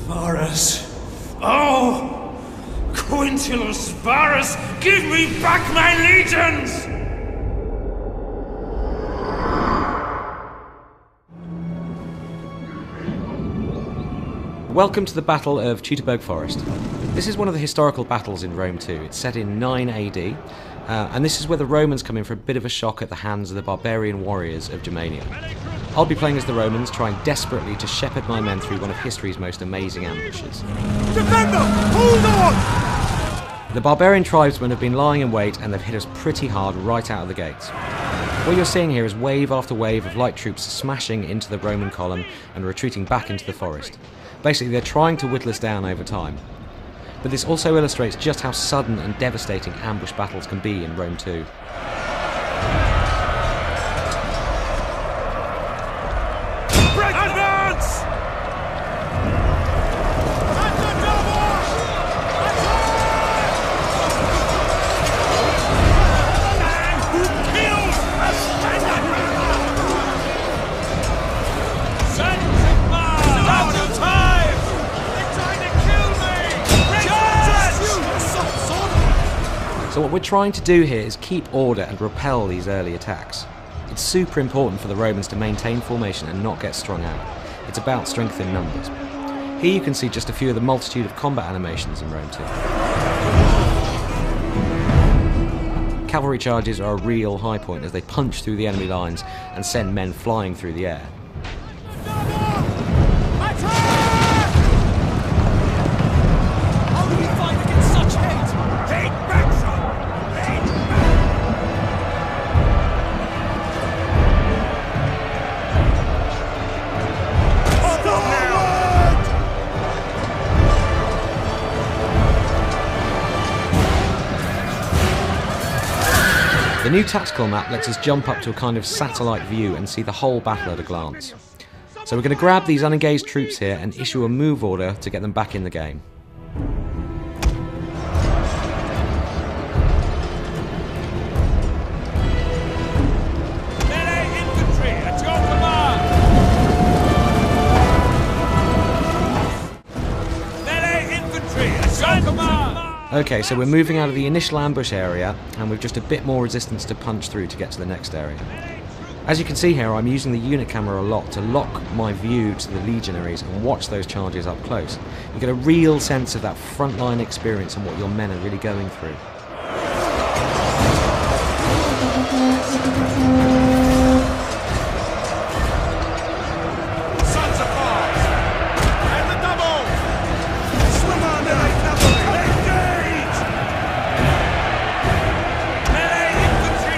Varus. Oh! Quintilis Varus, give me back my legions! Welcome to the Battle of Teutoburg Forest. This is one of the historical battles in Rome too. It's set in 9 AD, and this is where the Romans come in for a bit of a shock at the hands of the barbarian warriors of Germania. I'll be playing as the Romans, trying desperately to shepherd my men through one of history's most amazing ambushes. Defend them! Hold on! The barbarian tribesmen have been lying in wait and they've hit us pretty hard right out of the gates. What you're seeing here is wave after wave of light troops smashing into the Roman column and retreating back into the forest. Basically, they're trying to whittle us down over time. But this also illustrates just how sudden and devastating ambush battles can be in Rome too. Advance! So what we're trying to do here is keep order and repel these early attacks. It's super important for the Romans to maintain formation and not get strung out. It's about strength in numbers. Here you can see just a few of the multitude of combat animations in Rome too. Cavalry charges are a real high point as they punch through the enemy lines and send men flying through the air. The new tactical map lets us jump up to a kind of satellite view and see the whole battle at a glance. So we're going to grab these unengaged troops here and issue a move order to get them back in the game. Melee infantry at your command! Melee infantry at your command! Okay, so we're moving out of the initial ambush area and we've just a bit more resistance to punch through to get to the next area. As you can see here, I'm using the unit camera a lot to lock my view to the legionaries and watch those charges up close. You get a real sense of that frontline experience and what your men are really going through.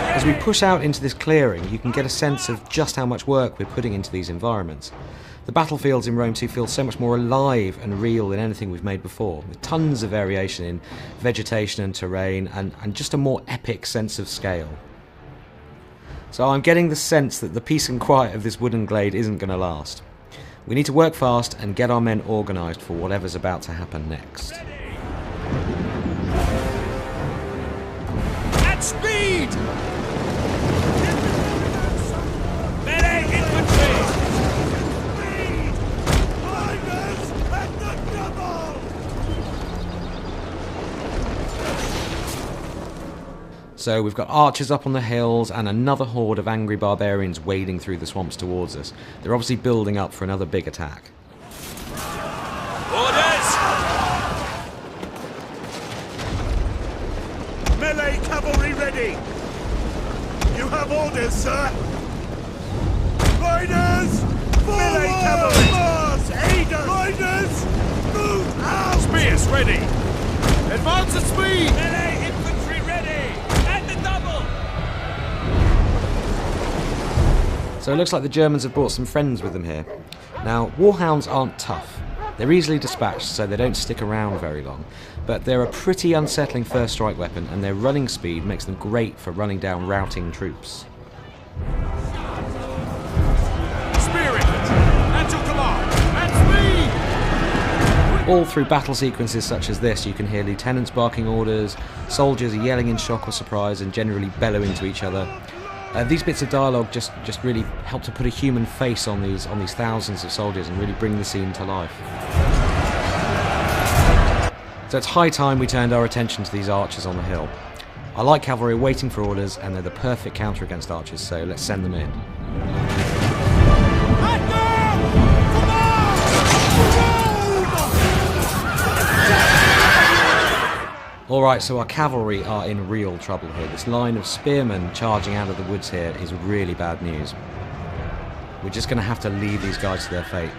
As we push out into this clearing, you can get a sense of just how much work we're putting into these environments. The battlefields in Rome 2 feel so much more alive and real than anything we've made before, with tons of variation in vegetation and terrain, and just a more epic sense of scale. So I'm getting the sense that the peace and quiet of this wooden glade isn't going to last. We need to work fast and get our men organised for whatever's about to happen next. At speed! Melee infantry! Riders at the double! So we've got archers up on the hills and another horde of angry barbarians wading through the swamps towards us. They're obviously building up for another big attack. Orders! Melee cavalry ready! You have orders, sir! Riders! Forward! Melee cavalry! Mars! Aid us! Riders! Move out! Spears ready! Advance at speed! Melee infantry ready! At the double! So it looks like the Germans have brought some friends with them here. Now, warhounds aren't tough. They're easily dispatched, so they don't stick around very long. But they're a pretty unsettling first strike weapon, and their running speed makes them great for running down routing troops. Spear infantry! At your command! At speed! All through battle sequences such as this, you can hear lieutenants barking orders, soldiers are yelling in shock or surprise and generally bellowing to each other. These bits of dialogue just really help to put a human face on these thousands of soldiers and really bring the scene to life. So it's high time we turned our attention to these archers on the hill. I like cavalry waiting for orders, and they're the perfect counter against archers, so let's send them in. Alright, so our cavalry are in real trouble here. This line of spearmen charging out of the woods here is really bad news. We're just going to have to leave these guys to their fate.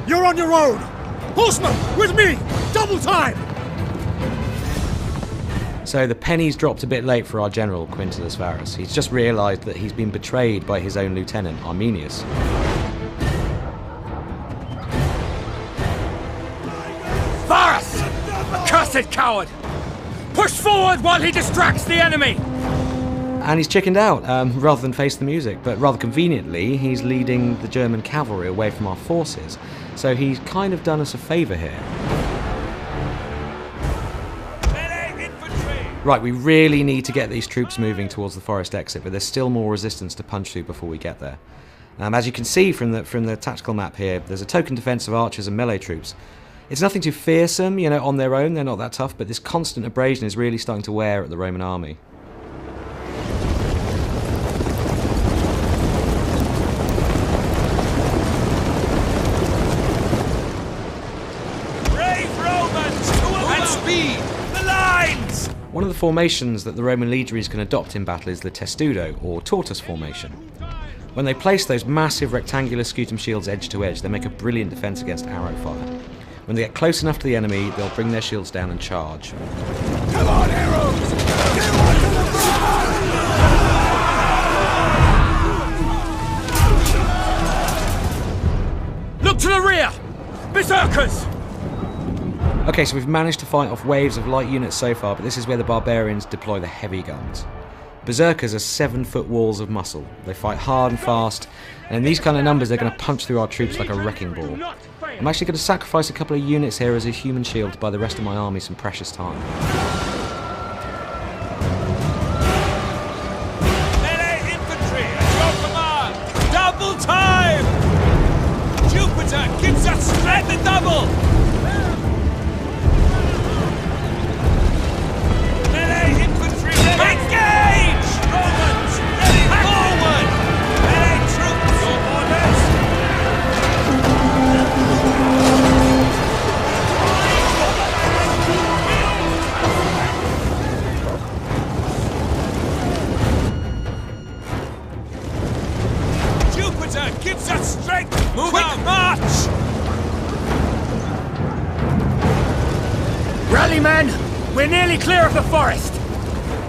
You're on your own! Horsemen, with me! Double time! So the penny's dropped a bit late for our general, Quintus Varus. He's just realised that he's been betrayed by his own lieutenant, Arminius. Varus! Accursed coward! Push forward while he distracts the enemy! And he's chickened out, rather than face the music, but rather conveniently, he's leading the German cavalry away from our forces. So he's kind of done us a favour here. Right, we really need to get these troops moving towards the forest exit, but there's still more resistance to punch through before we get there. As you can see from the tactical map here, there's a token defence of archers and melee troops. It's nothing too fearsome, you know, on their own, they're not that tough, but this constant abrasion is really starting to wear at the Roman army. One of the formations that the Roman legionaries can adopt in battle is the testudo, or tortoise formation. When they place those massive rectangular scutum shields edge to edge, they make a brilliant defence against arrow fire. When they get close enough to the enemy, they'll bring their shields down and charge. Come on, heroes! Get on to the front! Look to the rear! Berserkers! Okay, so we've managed to fight off waves of light units so far, but this is where the barbarians deploy the heavy guns. Berserkers are 7-foot walls of muscle. They fight hard and fast, and in these kind of numbers they're going to punch through our troops like a wrecking ball. I'm actually going to sacrifice a couple of units here as a human shield to buy the rest of my army some precious time. Melee infantry at your command! Double time! Jupiter gives us strength and double! Engage! Romans, ready forward! Melee troops, your orders! Jupiter gives us strength! Move Quick out. March! Rally, men! We're nearly clear of the forest!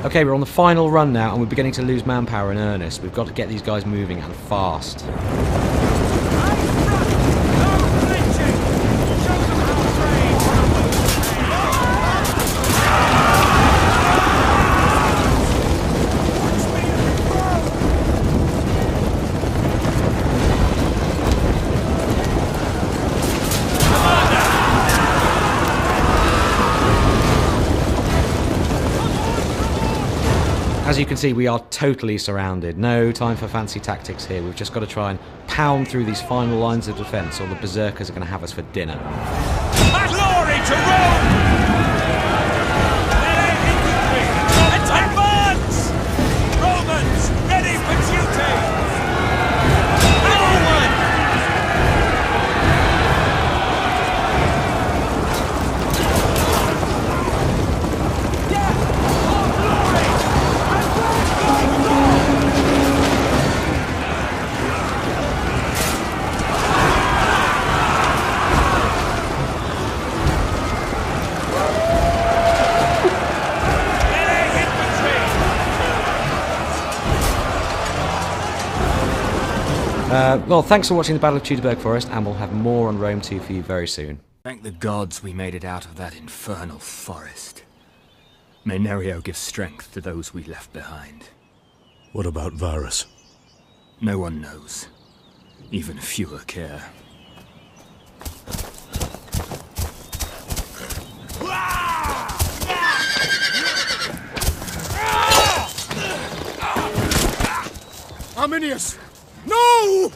Okay, we're on the final run now, and we're beginning to lose manpower in earnest. We've got to get these guys moving, and fast. As you can see, we are totally surrounded. No time for fancy tactics here. We've just got to try and pound through these final lines of defence, or the berserkers are going to have us for dinner. Glory to Rome! Melee infantry! Advance! Romans, ready for duty! Forward! Well, thanks for watching the Battle of Teutoburg Forest, and we'll have more on Rome 2 for you very soon. Thank the gods we made it out of that infernal forest. May Nerio give strength to those we left behind. What about Varus? No one knows. Even fewer care. Arminius! No!